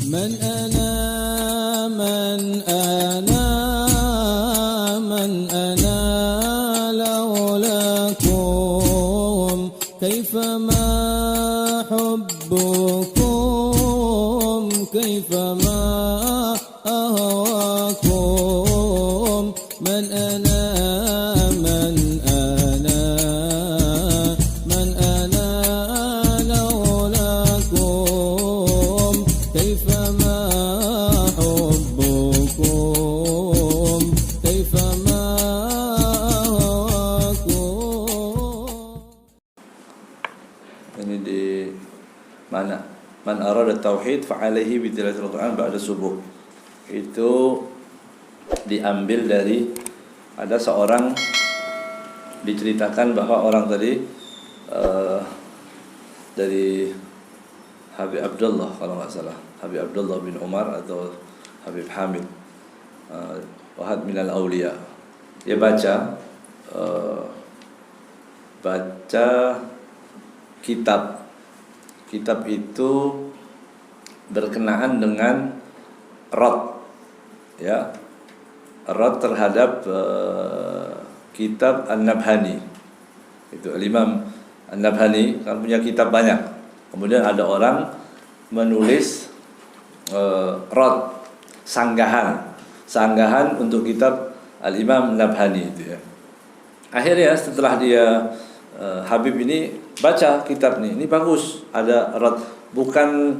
من أنا من أنا من أنا لولاكم كيفما حبكم كيفما أهواكم من أنا من أنا من أنا لولاكم كيفما حبكم كيفما أهواكم. Ini di mana? Man arada tauhid fa'alaihi bi tilawatil Qur'an ba'da subuh. Itu diambil dari ada seorang diceritakan bahwa orang tadi dari Habib Abdullah kalau nggak salah, Habib Abdullah bin Umar atau Habib Hamid Wahad minal Aulia. Dia baca kitab itu berkenaan dengan rad, ya, rad terhadap kitab An-Nabhani. Itu Imam An-Nabhani kan punya kitab banyak. Kemudian ada orang menulis rad, sanggahan untuk kitab Al-Imam An-Nabhani itu, ya. Akhirnya setelah dia Habib ini baca kitab ini bagus, ada rad, bukan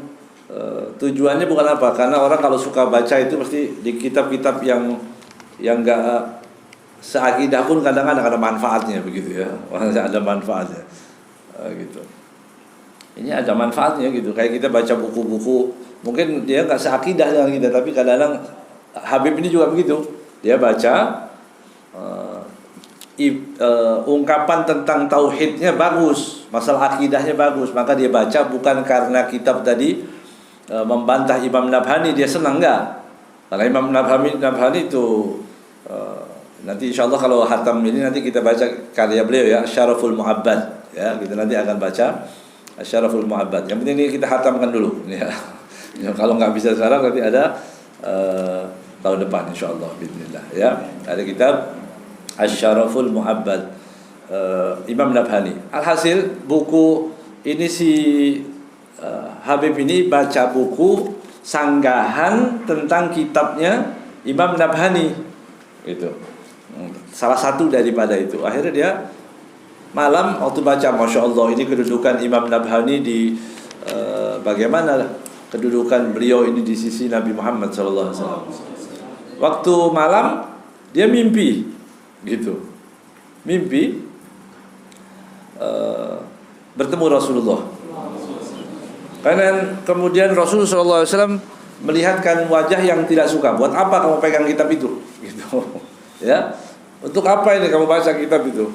tujuannya bukan apa, karena orang kalau suka baca itu pasti di kitab-kitab yang enggak seakidah pun kadang-kadang ada manfaatnya begitu, ya. Ada manfaatnya gitu. Ini ada manfaatnya gitu, kayak kita baca buku-buku mungkin dia enggak seakidah dengan kita, tapi kadang-kadang Habib ini juga begitu, dia baca ungkapan tentang tauhidnya bagus, masalah akidahnya bagus, maka dia baca bukan karena kitab tadi membantah Imam Nabhani dia senang, enggak. Karena Imam Nabhani itu nanti insyaallah kalau hatam ini nanti kita baca karya beliau, ya, Asy-Syaraful Mu'abbad, ya, kita nanti akan baca Asy-Syaraful Mu'abbad. Yang penting ini kita hatamkan dulu, ya. Kalau nggak bisa sekarang nanti ada tahun depan insyaallah bismillah, ya. Ada kitab Asy-Syaraful Mu'abbad Imam Nabhani. Alhasil buku ini si Habib ini baca buku sanggahan tentang kitabnya Imam Nabhani itu. Salah satu daripada itu. Akhirnya dia malam waktu baca, Masya Allah, ini kedudukan Imam Nabhani di bagaimana kedudukan beliau ini di sisi Nabi Muhammad SAW. Waktu malam dia mimpi gitu, mimpi bertemu Rasulullah. Karena kemudian Rasulullah SAW melihatkan wajah yang tidak suka. Buat apa kamu pegang kitab itu? Gitu, ya. Untuk apa ini kamu baca kitab itu?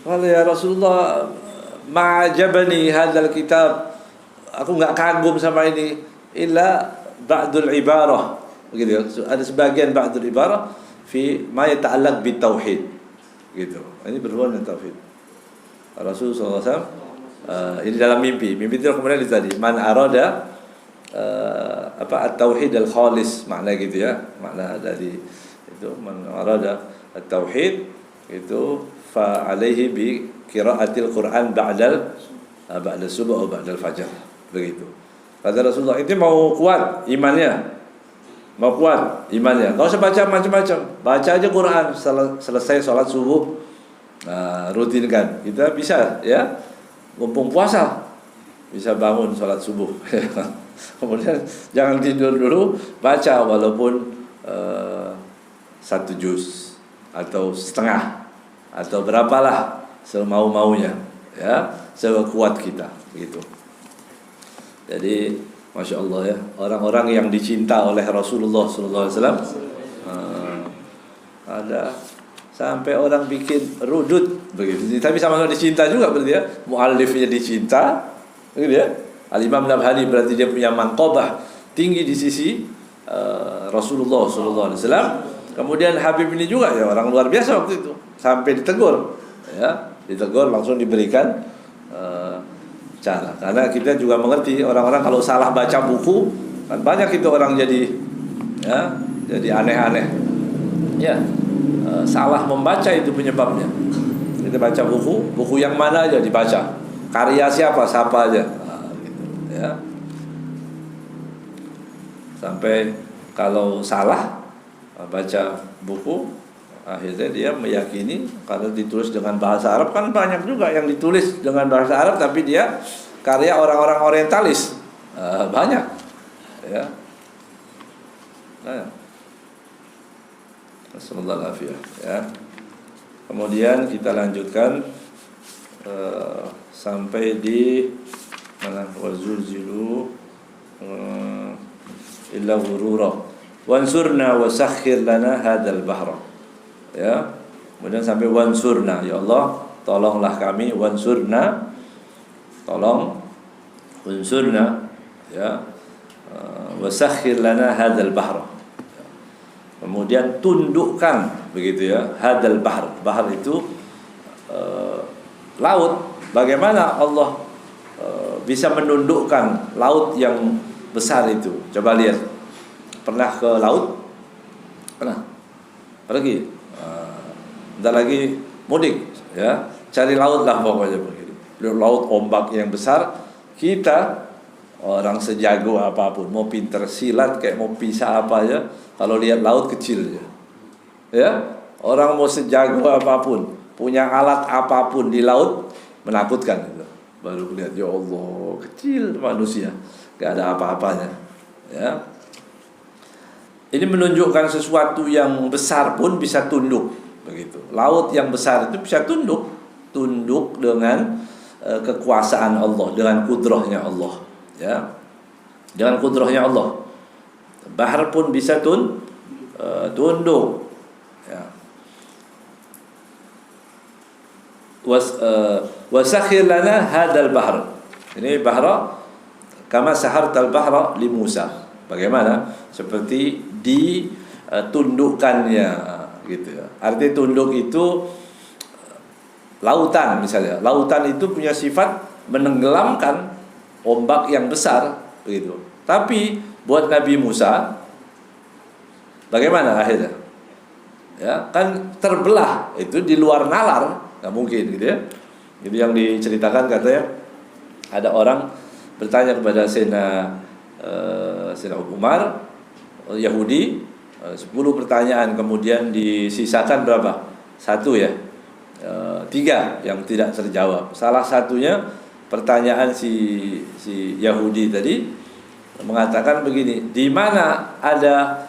Kalau ya Rasulullah, ma'ajabani hadzal kitab. Aku enggak kagum sama ini illa ba'dul ibarah. Begitu. Ada sebagian ba'dul ibarah fi ma yata'allaq bit tauhid. Gitu. Ini berhubungan dengan tauhid. Rasulullah SAW ini dalam mimpi itu kemudian itu tadi man arada at-tauhid al-khalis, makna gitu, ya. Makna dari itu man arada at-tauhid itu fa alaihi bi qiraatil Quran ba'da subuh atau ba'da fajar, begitu. Kata Rasulullah, itu mau kuat imannya, enggak usah baca macam-macam, baca aja Quran selesai sholat subuh, rutinkan. Kita bisa, ya, mumpung puasa bisa bangun sholat subuh. Kemudian jangan tidur dulu, baca walaupun 1 juz atau setengah atau berapalah semau-maunya, ya, sekuat kita gitu. Jadi Masya Allah, ya, orang-orang yang dicinta oleh Rasulullah SAW ada sampai orang bikin rudud begitu, tapi sama-sama dicinta juga berarti, ya. Muallifnya dicinta, begitu, ya. Al-Imam Nabhani berarti dia punya manqabah tinggi di sisi Rasulullah SAW. Kemudian Habib ini juga, ya, orang luar biasa waktu itu, sampai ditegur, ya, langsung diberikan cara. Karena kita juga mengerti orang-orang kalau salah baca buku Kan banyak itu orang jadi aneh-aneh. Ya, salah membaca itu penyebabnya. Kita baca buku yang mana aja dibaca. Karya siapa aja. Gitu, ya. Sampai kalau salah baca buku, akhirnya dia meyakini kalau ditulis dengan bahasa Arab, kan banyak juga yang ditulis dengan bahasa Arab tapi dia karya orang-orang orientalis. Banyak. Ya. Assalamualaikum ya. Kemudian kita lanjutkan sampai di mana wazulzilu illa ghurura wansurna wasakhir lana hadzal bahra. Ya. Kemudian sampai wansurna, ya Allah, tolonglah kami, wansurna, tolong, wansurna, ya, wasakhir lana hadzal bahra. Kemudian tundukkan, begitu ya, hadzal bahr. Bahr itu laut. Bagaimana Allah bisa menundukkan laut yang besar itu? Coba lihat. Pernah ke laut? Pernah? Pergi. Bentar lagi mudik, ya. Cari laut lah pokoknya begitu. Laut ombak yang besar, kita orang sejago apapun, mau pinter silat kayak mau pisah apa aja, kalau lihat laut kecil aja. Ya, orang mau sejago apapun, punya alat apapun di laut menakutkan gitu. Baru lihat, ya Allah, kecil manusia, gak ada apa-apanya. Ya. Ini menunjukkan sesuatu yang besar pun bisa tunduk, begitu. Laut yang besar itu bisa tunduk dengan kekuasaan Allah, dengan kudrahnya Allah, ya. Dengan kudrahnya Allah. Bahar pun bisa tunduk, ya. Wasakhir lana hadzal bahr. Ini bahra kama sahartal bahra li Musa. Bagaimana? Seperti ditundukkannya, gitu ya. Arti tunduk itu lautan misalnya. Lautan itu punya sifat menenggelamkan ombak yang besar, begitu. Tapi buat Nabi Musa bagaimana akhirnya? Ya, kan terbelah, itu di luar nalar, nggak mungkin gitu ya. Jadi yang diceritakan katanya ada orang bertanya kepada Sayyidina Umar, Yahudi, 10 pertanyaan, kemudian disisakan berapa? 1 ya, 3 yang tidak terjawab. Salah satunya pertanyaan si Yahudi tadi mengatakan begini, di mana ada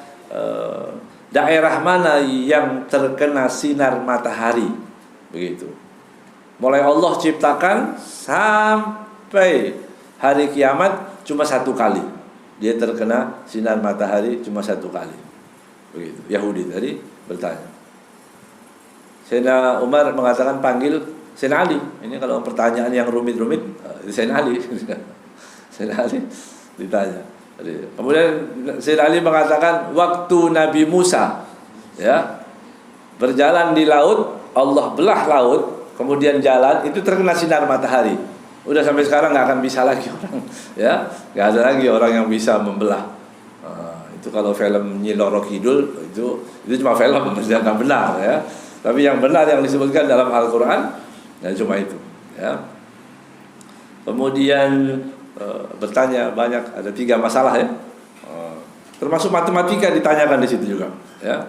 daerah mana yang terkena sinar matahari, begitu. Mulai Allah ciptakan sampai hari kiamat cuma 1 kali dia terkena sinar matahari, cuma 1 kali, begitu. Yahudi tadi bertanya. Sayyidina Umar mengatakan panggil Sayyidina Ali. Ini kalau pertanyaan yang rumit-rumit, Sayyidina Ali. Sayyidina Ali ditanya. Kemudian Sayyidina Ali mengatakan waktu Nabi Musa, ya, berjalan di laut, Allah belah laut, kemudian jalan, itu terkena sinar matahari. Udah sampai sekarang nggak akan bisa lagi orang, ya, nggak ada lagi orang yang bisa membelah. Itu kalau film Nyi Roro Kidul itu cuma film, nggak benar, ya. Tapi yang benar yang disebutkan dalam Al-Quran, ya cuma itu, ya. Kemudian bertanya banyak, ada 3 masalah ya, termasuk matematika ditanyakan di situ juga, ya.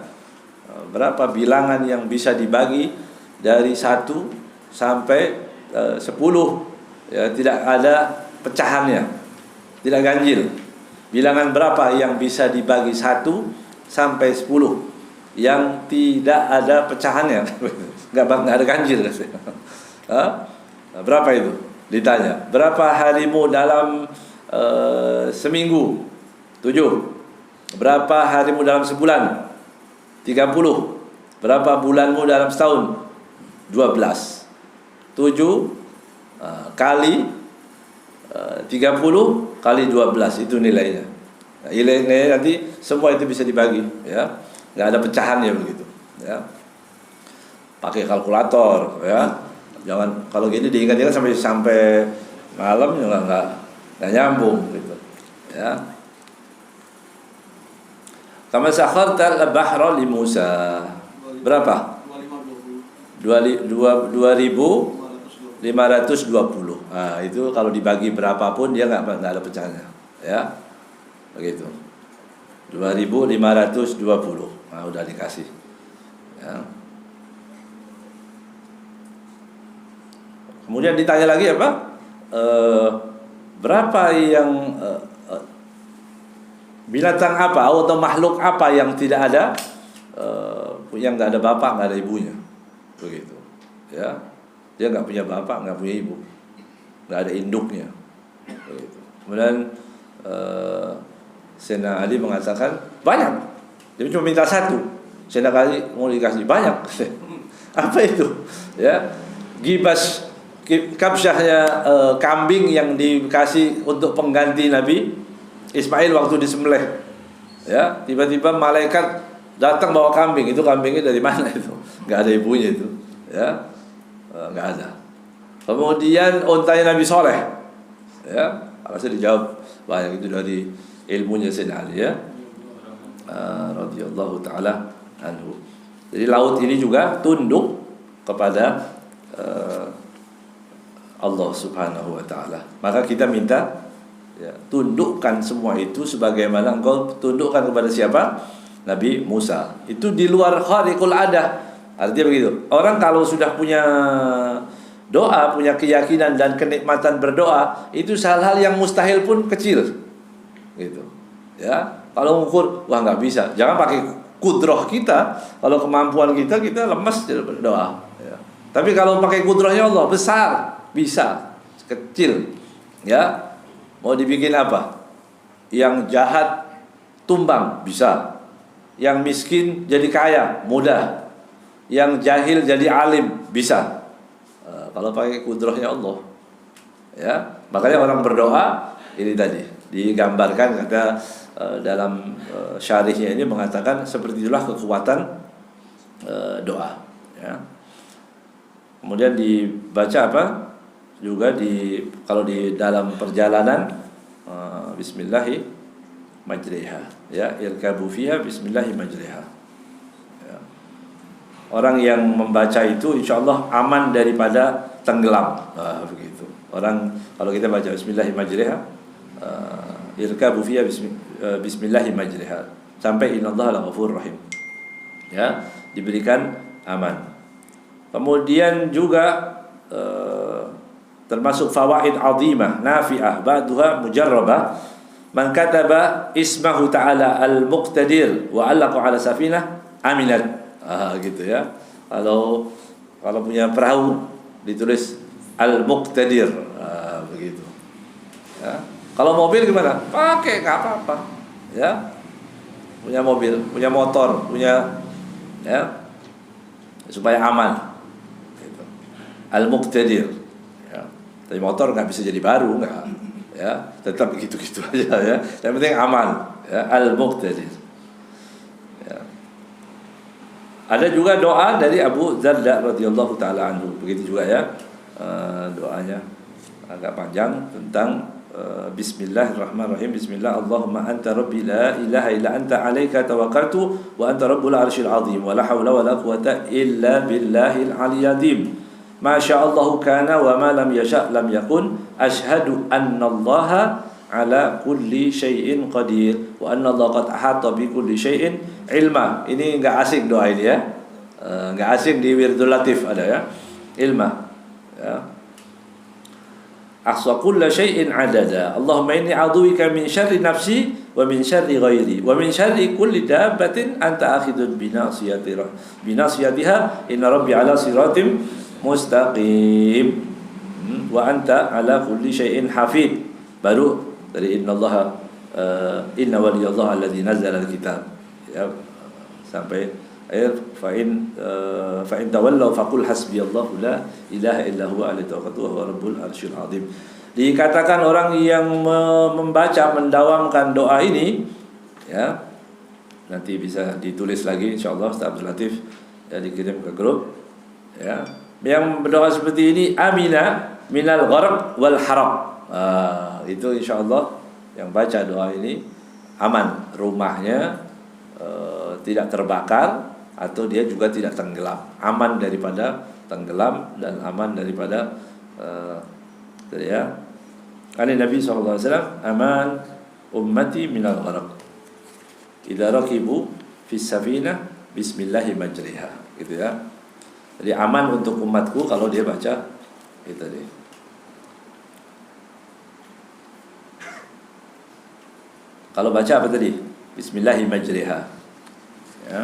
Berapa bilangan yang bisa dibagi dari 1 sampai 10, ya, tidak ada pecahannya, tidak ganjil. Bilangan berapa yang bisa dibagi 1 sampai 10 yang tidak ada pecahannya, nggak ada ganjil. Berapa itu? Ditanya. Berapa harimu dalam seminggu? 7. Berapa harimu dalam sebulan? 30. Berapa bulanmu dalam setahun? 12. 7 kali 30 kali 12 itu nilainya. Nah, nilai nanti semua itu bisa dibagi, ya. Nggak ada pecahannya begitu, ya. Pakai kalkulator, ya. Jangan kalau gini diingat-ingat sampai malam juga nggak nyambung gitu, ya. Kama sakharta al-bahra li Musa. Berapa? 2520. Nah, itu kalau dibagi berapapun dia nggak ada pecahnya, ya. Begitu. 2520. Nah, udah dikasih. Ya. Kemudian ditanya lagi apa? Berapa yang binatang apa atau makhluk apa yang tidak ada, yang nggak ada bapak, nggak ada ibunya, begitu. Ya, dia nggak punya bapak, nggak punya ibu, nggak ada induknya, begitu. Kemudian Sayyidina Ali mengatakan banyak, dia cuma minta satu. Sayyidina Ali mau dikasih banyak. Apa itu? Ya, kabsyahnya kambing yang dikasih untuk pengganti Nabi Ismail waktu disembelih. Ya, tiba-tiba malaikat datang bawa kambing. Itu kambingnya dari mana itu? Enggak ada ibunya itu. Ya. Enggak ada. Kemudian untanya Nabi Soleh. Ya, harusnya dijawab banyak itu dari ilmunya Sayyidina Ali, ya. Radhiyallahu taala anhu. Jadi laut ini juga tunduk kepada Allah Subhanahu wa taala. Maka kita minta, ya, tundukkan semua itu sebagaimana engkau tundukkan kepada siapa? Nabi Musa. Itu di luar khariqul adah. Artinya begitu. Orang kalau sudah punya doa, punya keyakinan dan kenikmatan berdoa, itu hal-hal yang mustahil pun kecil. Gitu. Ya. Kalau mengukur, wah nggak bisa. Jangan pakai kudroh kita. Kalau kemampuan kita lemas dalam berdoa. Ya. Tapi kalau pakai kudrohnya Allah besar, bisa. Kecil. Ya. Mau dibikin apa? Yang jahat tumbang, bisa. Yang miskin jadi kaya, mudah. Yang jahil jadi alim, bisa. Kalau pakai kudrohnya Allah, ya. Makanya orang berdoa ini tadi digambarkan kata dalam syarihnya ini mengatakan seperti itulah kekuatan doa. Ya. Kemudian dibaca apa? Juga kalau di dalam perjalanan bismillahi majriha, ya, irkabu fiha bismillahi majriha. Ya. Orang yang membaca itu insyaallah aman daripada tenggelam. Begitu. Orang kalau kita baca bismillahi majriha, irkabu fiha bismillahi majriha sampai innallaha laghafurur rahim. Ya, diberikan aman. Kemudian juga termasuk fawaid azimah nafi'ah ba'duha mujarrabah, man kataba ismahu ta'ala al-muqtadir wa 'allaqa 'ala safinah aminat. Gitu ya. Kalau punya perahu ditulis al-muqtadir, begitu. Ya. Kalau mobil gimana? Pakai enggak apa-apa. Ya. Punya mobil, punya motor, punya, ya, supaya aman. Gitu. Al-muqtadir. Ya. Tapi motor nggak bisa jadi baru, nggak, ya, tetap gitu-gitu aja, ya. Yang penting aman, ya, al-muqtadir. Ya. Ada juga doa dari Abu Darda radhiyallahu taala anhu, begitu juga, ya, doanya agak panjang tentang Bismillahirrahmanirrahim. Bismillah, Allahumma anta rabbi la ilaha illa anta alaika tawakkaltu wa anta rabbul arsyil azim wa la haula wa la quwata illa billahil aliyyil ma sya'allahu kana wa ma lam yasha' lam yakun asyhadu annallaha ala kulli syai'in qadir wa annallaha qad ahata bi kulli syai'in ilma. Ini enggak asing doa ini, ya. Enggak asing di Wirdul Latif ada, ya. Ilma. Ya. Ahsa kulla syai'in adada. Allahumma inni a'udzubika min syarri nafsi wa min syarri ghairi wa min syarri kulli dabbatin anta akhidun binasiyatiha inna rabbi ala siratim mustaqim wa anta ala kulli syai'in hafid. Baru dari innallaha inna waliyallaha alladzi nazzala al-kitab, ya, sampai ayat fa in tawallaw faqul hasbiyallahu la ilaha illa huwa alaihi tawakkaltu wa huwa rabbul arsyil azim. Dikatakan orang yang membaca mendawamkan doa ini, ya, nanti bisa ditulis lagi insyaallah Ustaz Abdul Latif, ya, dikirim ke grup, ya, yang berdoa seperti ini amina minal gharq wal haraq. Itu insyaallah yang baca doa ini aman rumahnya, tidak terbakar, atau dia juga tidak tenggelam, aman daripada tenggelam dan aman daripada ya. Karena Nabi SAW, aman ummati minal gharq idza rakibu fis safinah bismillahi majriha, gitu ya. Jadi aman untuk umatku kalau dia baca itu tadi. Kalau baca apa tadi? Bismillahi majriha. Ya.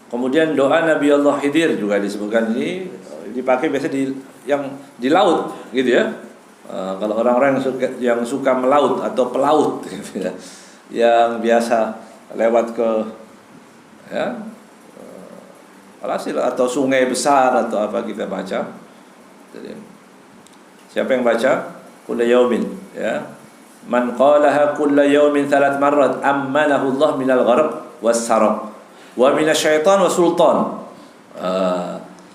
Kemudian doa Nabi Allah Khidir juga disebutkan, ini dipakai biasa di laut, gitu ya. Kalau orang-orang yang suka melaut atau pelaut, gitu ya, yang biasa lewat ke ya alhasil atau sungai besar atau apa, kita baca. Jadi, siapa yang baca kulla yaumin, ya, man qalaha kulla yaumin 3 marrat amanahu Allah minal gharq was-sarq wa minasyaitan wa sultan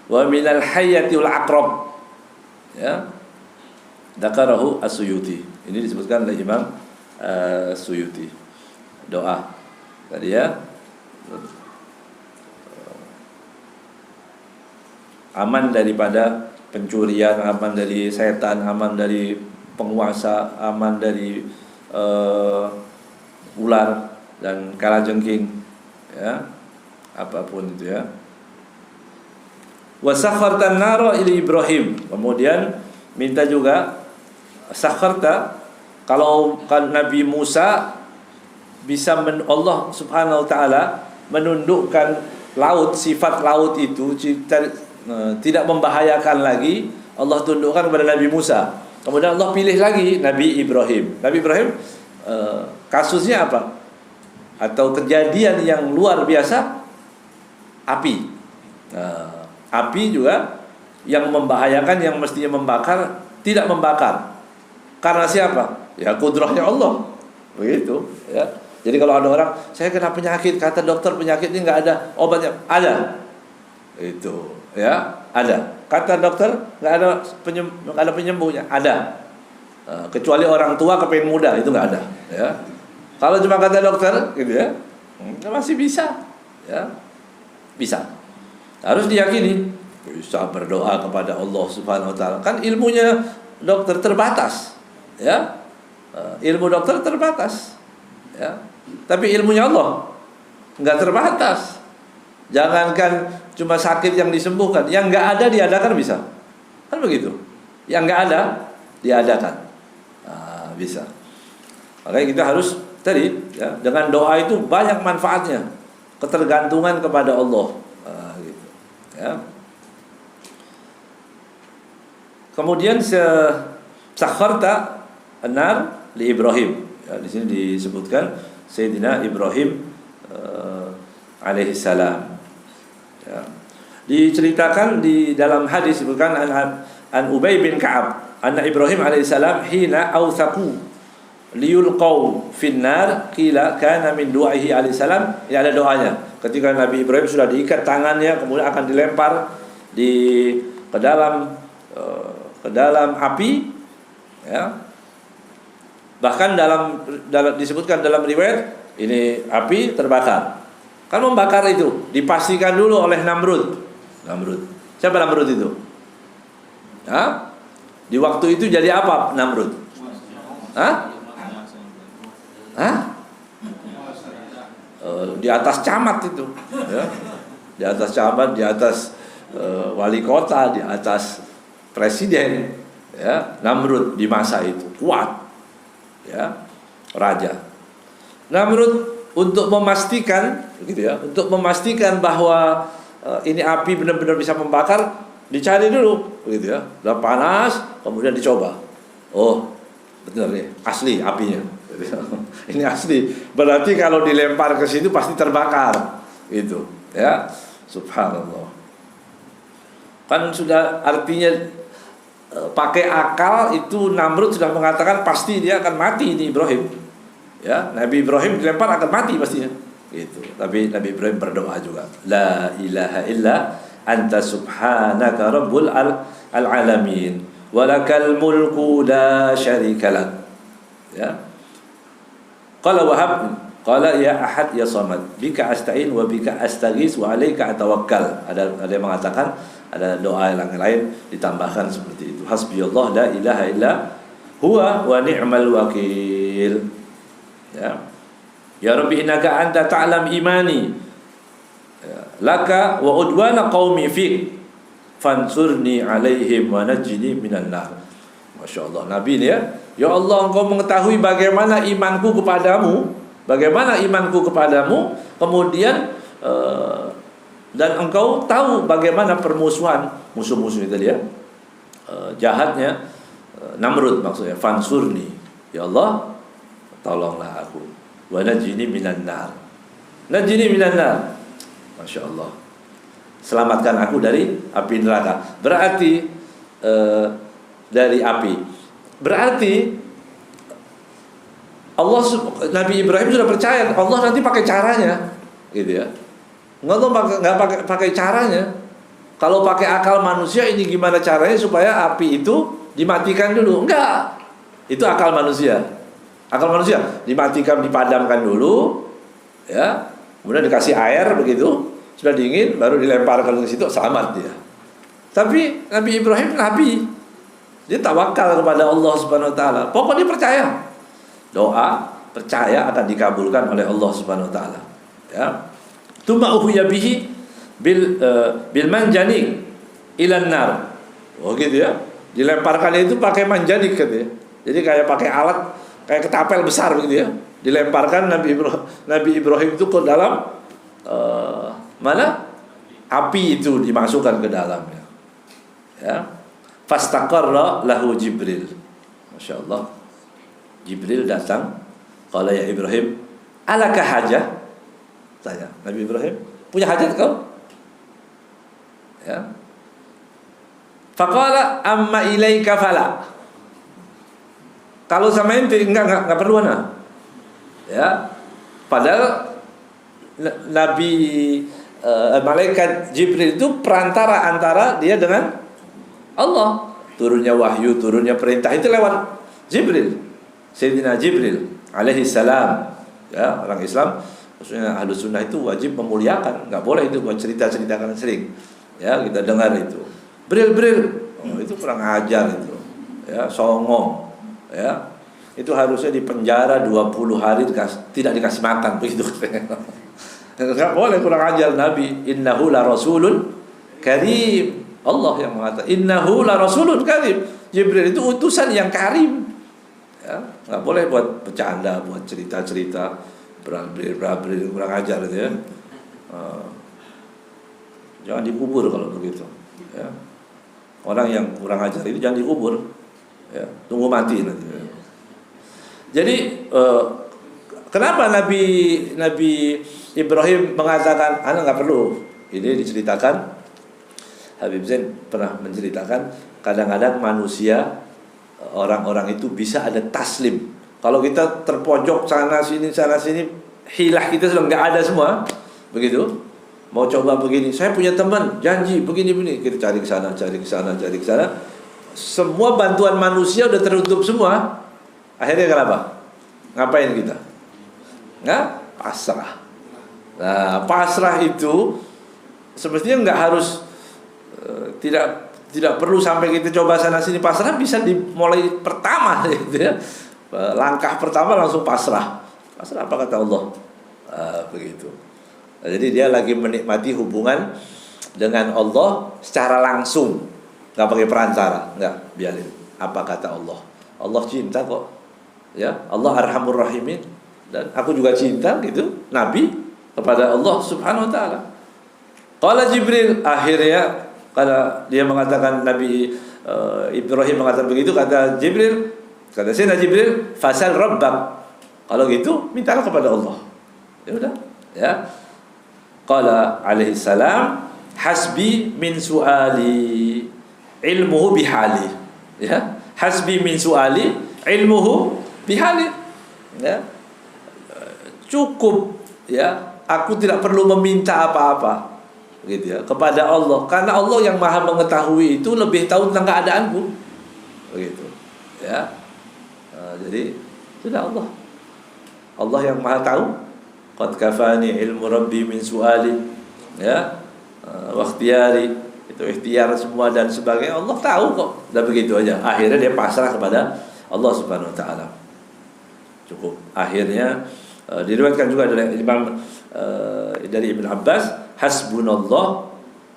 wa minal hayyati wal aqrab, ya. Dzakarahu As-Suyuti. Ini disebutkan oleh Imam Suyuti. Doa tadi, ya. Aman daripada pencurian, aman dari setan, aman dari penguasa, aman dari ular dan kalajengking, ya. Apapun itu, ya. Wa sakhartan nara ila Ibrahim. Kemudian minta juga sakharta, kalau kan Nabi Musa bisa Allah Subhanahu wa taala menundukkan laut, sifat laut itu tidak membahayakan lagi, Allah tundukkan kepada Nabi Musa. Kemudian Allah pilih lagi Nabi Ibrahim. Nabi Ibrahim kasusnya apa? Atau kejadian yang luar biasa, api. Api juga yang membahayakan, yang mestinya membakar, tidak membakar. Karena siapa? Ya kudrahnya Allah. Begitu, ya. Jadi kalau ada orang, saya kena penyakit, kata dokter penyakit ini nggak ada obatnya. Ada. Itu, ya, ada. Kata dokter nggak ada penyembuhnya. Ada. Kecuali orang tua kepingin muda, itu nggak ada, ya. Kalau cuma kata dokter, gitu ya, masih bisa, ya, bisa. Harus diyakini. Bisa berdoa kepada Allah Subhanahu wa taala. Kan ilmunya dokter terbatas, ya. Ilmu dokter terbatas, ya. Tapi ilmunya Allah enggak terbatas. Jangankan cuma sakit yang disembuhkan, yang enggak ada diadakan bisa. Kan begitu. Yang enggak ada diadakan. Bisa. Makanya kita harus tadi, ya, dengan doa itu banyak manfaatnya. Ketergantungan kepada Allah. Gitu. Ya. Kemudian sakharta an-nar li Ibrahim. Ya, di sini disebutkan Sayyidina Ibrahim alaihi salam. Ya. Diceritakan di dalam hadis disebutkan an Ubay bin Ka'ab, anna Ibrahim alaihi salam hina awthaqu liyulqaw fin nar qila kana min du'aihi alaihi salam. Ya, ada doanya. Ketika Nabi Ibrahim sudah diikat tangannya, kemudian akan dilempar ke dalam api, ya. Bahkan dalam disebutkan dalam riwayat ini api terbakar. Kan membakar itu dipastikan dulu oleh Namrud. Siapa Namrud itu? Hah? Di waktu itu jadi apa Namrud? Hah? Di atas camat itu, ya. Di atas camat, di atas wali kota, di atas presiden, ya. Namrud di masa itu kuat, ya, raja. Namrud untuk memastikan, gitu ya, untuk memastikan bahwa ini api benar-benar bisa membakar, dicari dulu, gitu ya. Udah panas, kemudian dicoba. Oh, betul nih, asli apinya. Ini asli. Berarti kalau dilempar ke situ pasti terbakar, gitu, ya. Subhanallah. Kan sudah artinya pakai akal itu Namrud sudah mengatakan pasti dia akan mati ini Ibrahim. Ya, Nabi Ibrahim dilempar akan mati pastinya. Gitu. Tapi Nabi Ibrahim berdoa juga. La ilaha illa anta subhanaka rabbul alamin walakal mulku la syarika lak. Ya. Qala Wahab Qala ya Ahad ya Samad, bika asta'in wa bika astaghis wa alaika atawakkal. Ada yang mengatakan, ada doa yang lain ditambahkan seperti itu. Hasbiyallah la ilaha illa huwa wa ni'mal wakil. Ya. Ya Rabbi innaka anta ta'lam imani. Ya. Laka wa udwana qaumi fik. Fansurni alaihim wa najini minan nar. Masya Allah, Nabi ya. Ya Allah, engkau mengetahui bagaimana imanku kepadamu. Bagaimana imanku kepadamu, kemudian dan engkau tahu bagaimana permusuhan musuh-musuh itu ya, jahatnya Namrud maksudnya. Fansurni, ya Allah, tolonglah aku. Wa najini minan nar. Najini minan nar. Masya Allah. Selamatkan aku dari api neraka. Berarti dari api. Berarti Nabi Ibrahim sudah percaya Allah nanti pakai caranya, gitu ya. Nggak pakai caranya. Kalau pakai akal manusia, ini gimana caranya supaya api itu dimatikan dulu? Enggak. Itu akal manusia. Akal manusia dimatikan, dipadamkan dulu, ya. Kemudian dikasih air begitu, sudah dingin, baru dilemparkan ke situ, selamat dia. Tapi Nabi Ibrahim nabi, dia tawakal kepada Allah Subhanahu Wa Taala. Pokoknya percaya. Doa percaya akan dikabulkan oleh Allah Subhanahu Wa Taala. Ya. Tuma uhiya bihi bil manjanik ilan nar. Oh gitu ya. Dilemparkan itu pakai manjanik gitu ya. Jadi kayak pakai alat, kayak ketapel besar begitu ya. Dilemparkan Nabi Ibrahim itu ke dalam mana? Api itu dimasukkan ke dalamnya. Ya. Fastaqarra lahu Jibril. Masya Allah. Jibril datang, qala ya Ibrahim, alaka hajah? Tanya Nabi Ibrahim, punya hajat kau? Ya. Faqala amma ilaika fala. Kalau sama ente enggak perlu ana. Ya. Padahal Nabi malaikat Jibril itu perantara antara dia dengan Allah. Turunnya wahyu, turunnya perintah itu lewat Jibril. Sayyidina Jibril alaihi salam, ya, orang Islam maksudnya ahlu sunnah itu wajib memuliakan, nggak boleh itu buat cerita-ceritakan sering, ya, kita dengar itu bril, oh, itu kurang ajar itu, ya, songong, ya, itu harusnya dipenjara 20 hari tidak dikasih makan begitu. Nggak boleh, kurang ajar Nabi. Innahu la rasulun karim. Allah yang mengatakan innahu la rasulun karim. Jibril itu utusan yang karim. Ya, nggak boleh buat bercanda, buat cerita-cerita berabri kurang ajar gitu ya. Jangan dikubur kalau begitu. Ya. Orang yang kurang ajar itu jangan dikubur. Ya, tunggu mati nanti. Ya. Jadi kenapa Nabi Ibrahim mengatakan anak nggak perlu? Ini diceritakan, Habib Zain pernah menceritakan, kadang-kadang manusia, orang-orang itu bisa ada taslim. Kalau kita terpojok sana sini, hilah kita sudah nggak ada semua, begitu. Mau coba begini, saya punya teman janji begini, kita cari ke sana. Semua bantuan manusia udah tertutup semua. Akhirnya kenapa? Ngapain kita? Nggak? Pasrah. Nah, pasrah itu sebetulnya nggak harus tidak perlu sampai kita coba sana sini. Pasrah bisa dimulai pertama gitu ya. Langkah pertama langsung pasrah. Pasrah apa kata Allah? Begitu. Nah, jadi dia lagi menikmati hubungan dengan Allah secara langsung, nggak pakai perantara, nggak, biarin. Apa kata Allah? Allah cinta kok, ya. Allah Arhamur Rahimin, dan aku juga cinta gitu, Nabi kepada Allah Subhanahu Wa Taala. Qala Jibril, akhirnya karena dia mengatakan Nabi Ibrahim mengatakan begitu, kata Jibril, kata Sayyidina Jibril, fasal rabbak. Kalau gitu mintalah kepada Allah. Ya udah, ya. Qala alaihi salam, hasbi min su'ali ilmuhu bihali. Ya, hasbi min su'ali ilmuhu bihali. Ya. Cukup, ya. Aku tidak perlu meminta apa-apa. Gitu ya, kepada Allah, karena Allah yang Maha mengetahui itu lebih tahu tentang keadaanku, begitu ya. Jadi sudah Allah yang Maha tahu, qad kafani ilmu rabbi min su'ali, ya, wa ikhtiyari, itu ikhtiar semua dan sebagainya. Allah tahu kok. Dan begitu aja. Akhirnya dia pasrah kepada Allah Subhanahu wa taala. Cukup. Akhirnya diriwayatkan juga dari Ibn Abbas, hasbunallah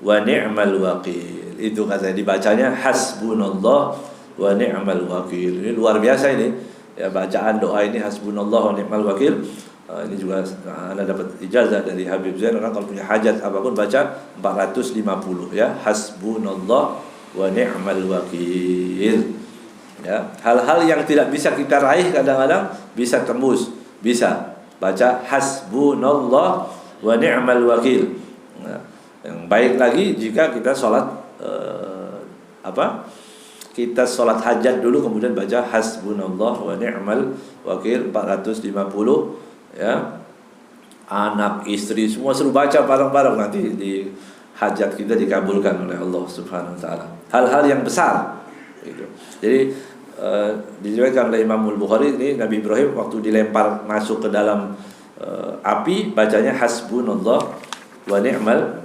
wa ni'mal wakil. Itu kata dibacanya hasbunallah wa ni'mal wakil. Ini luar biasa ini. Ya, bacaan doa ini hasbunallah wa ni'mal wakil. Ini juga Anda dapat ijazah dari Habib Zain, orang kalau punya hajat apapun baca 450 ya, hasbunallah wa ni'mal wakil. Ya, hal-hal yang tidak bisa kita raih kadang-kadang bisa tembus, bisa baca hasbunallah wa ni'mal wakil. Nah, yang baik lagi jika kita sholat kita sholat hajat dulu kemudian baca hasbunallah wa ni'mal wakil 450 ya. Anak, istri semua suruh baca bareng-bareng, nanti di hajat kita dikabulkan oleh Allah Subhanahu wa taala. Hal-hal yang besar gitu. Jadi diriwayatkan oleh Imam Al-Bukhari ini Nabi Ibrahim waktu dilempar masuk ke dalam api bacanya hasbunallah wa ni'mal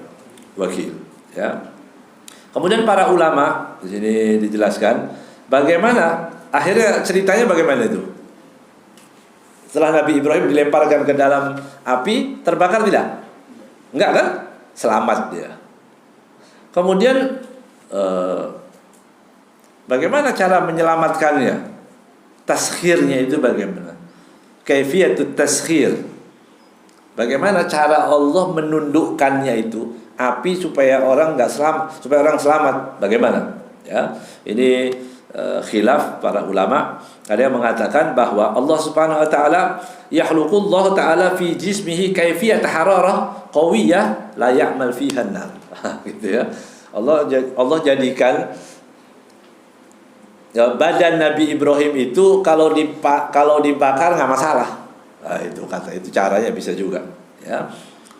wakil ya. Kemudian para ulama di sini dijelaskan bagaimana akhirnya ceritanya bagaimana itu. Setelah Nabi Ibrahim dilemparkan ke dalam api, terbakar tidak? Enggak kan? Selamat dia. Kemudian bagaimana cara menyelamatkannya? Taskhirnya itu bagaimana? Kaifiyatut taskhir. Bagaimana cara Allah menundukkannya itu api supaya orang enggak selamat, supaya orang selamat? Bagaimana? Ya, ini khilaf para ulama. Ada yang mengatakan bahwa Allah Subhanahu wa taala yakhluqullah taala fi jismihi kaifiyat hararah qawiyah la ya'mal fiha an-nar. Gitu ya. Allah jadikan ya, badan Nabi Ibrahim itu kalau dibakar nggak masalah. Nah, itu kata itu caranya bisa juga ya.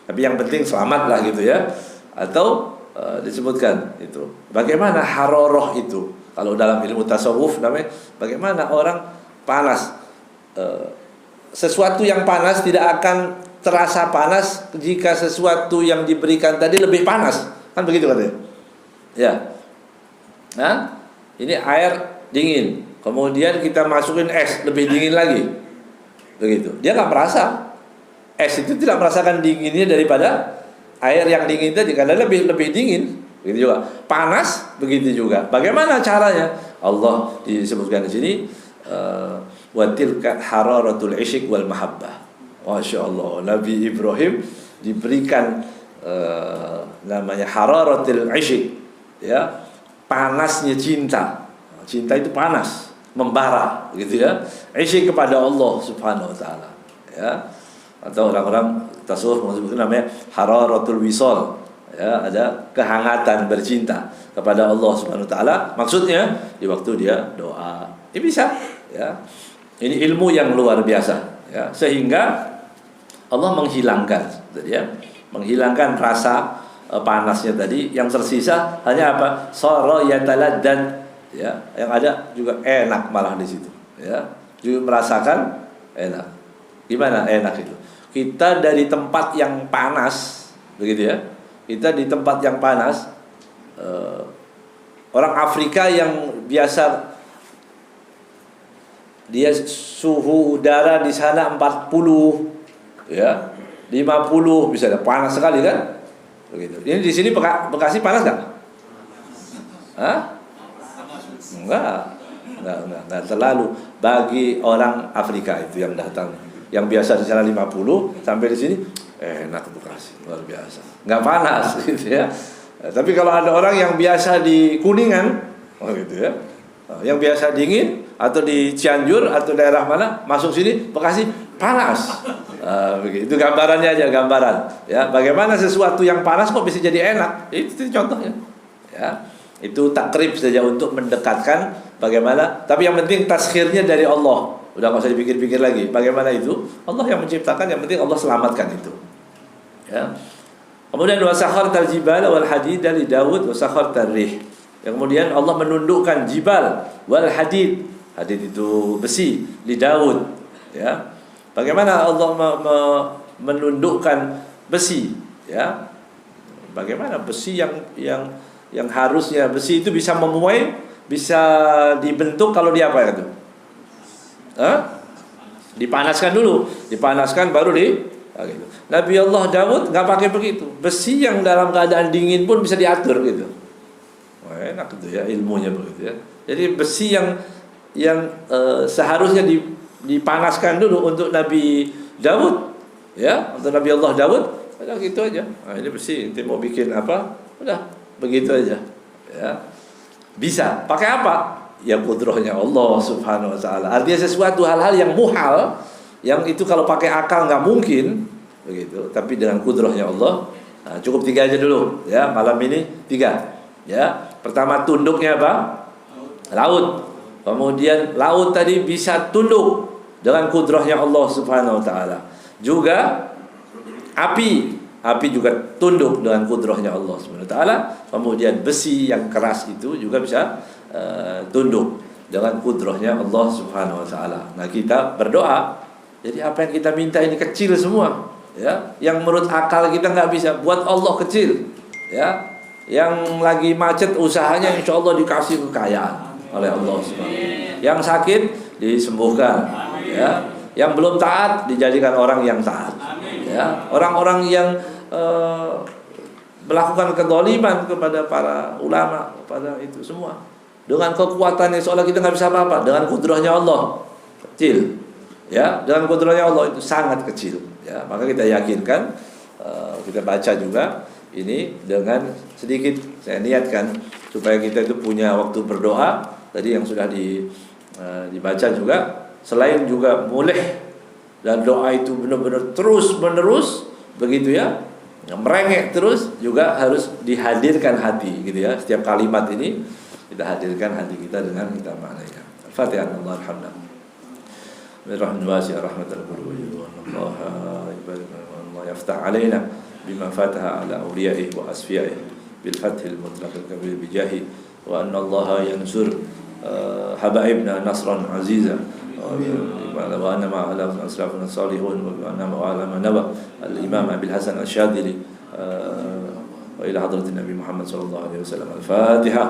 Tapi yang penting selamat lah gitu ya. Atau disebutkan itu. Bagaimana hararah itu? Kalau dalam ilmu tasawuf namanya bagaimana orang panas. Sesuatu yang panas tidak akan terasa panas jika sesuatu yang diberikan tadi lebih panas. Kan begitu katanya. Ya. Nah, ini air dingin. Kemudian kita masukin es, lebih dingin lagi. Begitu. Dia nggak merasa. Es itu tidak merasakan dinginnya daripada air yang dingin tadi karena lebih dingin. Begitu juga. Panas begitu juga. Bagaimana caranya? Allah disebutkan di sini wa tilka hararatul isyiq wal mahabbah. Masya Allah, Nabi Ibrahim diberikan namanya hararatul isyiq ya, panasnya cinta. Cinta itu panas, membara gitu ya. Isyiq kepada Allah Subhanahu wa taala ya. Atau orang-orang tasawuf menyebutkan namanya hararatul wisal. Ya, ada kehangatan bercinta kepada Allah Subhanahu wa taala. Maksudnya di waktu dia doa. Ini bisa ya. Ini ilmu yang luar biasa ya. Sehingga Allah menghilangkan ya, menghilangkan rasa panasnya tadi. Yang tersisa hanya apa? Sara yataladdan ya. Yang ada juga enak malah di situ ya. Juga merasakan enak. Gimana enak itu? Kita dari tempat yang panas begitu ya. Kita di tempat yang panas, orang Afrika yang biasa dia suhu udara di sana 40 ya, 50 bisa panas sekali kan? Begitu. Ini di sini Bekasi panas enggak? Hah? Enggak terlalu bagi orang Afrika itu yang datang. Yang biasa di sana 50 sampai di sini enak Bekasi, luar biasa. Nggak panas gitu ya. Tapi kalau ada orang yang biasa di Kuningan, gitu ya, yang biasa dingin atau di Cianjur atau daerah mana masuk sini Bekasi panas. Begitu. Itu gambarannya aja, gambaran. Ya, bagaimana sesuatu yang panas kok bisa jadi enak? Itu contohnya. Ya, itu takrib saja untuk mendekatkan bagaimana. Tapi yang penting taskhirnya dari Allah. Udah nggak usah dipikir-pikir lagi. Bagaimana itu? Allah yang menciptakan. Yang penting Allah selamatkan itu. Ya. Kemudian wasakhartal jibala wal hadid li Daud wasakhartar rih. Yang kemudian Allah menundukkan jibal wal hadid. Hadid itu besi li Daud. Ya. Bagaimana Allah menundukkan besi, ya. Bagaimana besi yang harusnya besi itu bisa memuai, bisa dibentuk kalau dia apa itu? Dipanaskan dulu, dipanaskan baru gitu. Nabi Allah Daud nggak pakai begitu. Besi yang dalam keadaan dingin pun bisa diatur gitu. Wah, enak itu ya ilmunya begitu ya. Jadi besi yang seharusnya dipanaskan dulu untuk Nabi Daud, ya, untuk Nabi Allah Daud, udah gitu aja. Nah, ini besi, nanti mau bikin apa? Udah begitu aja, ya. Bisa. Pakai apa? Ya kudrahnya Allah Subhanahu wa taala. Artinya sesuatu hal-hal yang muhal, yang itu kalau pakai akal nggak mungkin, begitu. Tapi dengan kudrahnya Allah, nah, cukup 3 aja dulu, ya. Malam ini 3, ya. Pertama tunduknya apa? Laut. Kemudian laut tadi bisa tunduk dengan kudrahnya Allah Subhanahu wa taala. Juga api juga tunduk dengan kudrahnya Allah Subhanahu wa taala. Kemudian besi yang keras itu juga bisa tunduk dengan kudrahnya Allah Subhanahu wa taala. Nah, kita berdoa. Jadi apa yang kita minta ini kecil semua, ya. Yang menurut akal kita nggak bisa, buat Allah kecil, ya. Yang lagi macet usahanya insyaallah dikasih kekayaan oleh Allah Subhanahu wa taala. Yang sakit disembuhkan, ya. Yang belum taat dijadikan orang yang taat, ya. Orang-orang yang melakukan kezaliman kepada para ulama, kepada itu semua dengan kekuatannya seolah kita nggak bisa apa-apa, dengan kudrahnya Allah kecil, ya. Dengan kudrahnya Allah itu sangat kecil, ya. Maka kita yakinkan, kita baca juga ini dengan sedikit saya niatkan supaya kita itu punya waktu berdoa tadi yang sudah dibaca juga, selain juga mulih dan doa itu benar-benar terus menerus begitu, ya, merengek terus, juga harus dihadirkan hati gitu, ya. Setiap kalimat ini kita hadirkan hati kita dengan kita maknanya. Al-Fatihah. Alhamdulillah. Birrahman wasi'ir rahmatal qulubi wa Allah ibadallah yaftah alaina bima fataha ala awliyaihi wa asfiyaihi bil fathil mutlaq al-kabir bijahi wa anna Allah yansur habaibna nasran aziza wa anna ma'ala asrafuna salihun wa anna ma'ala manaba al-imam Abil Hasan al-Shadili wa ila hadratin Nabi Muhammad sallallahu alaihi wasallam. Al-Fatihah.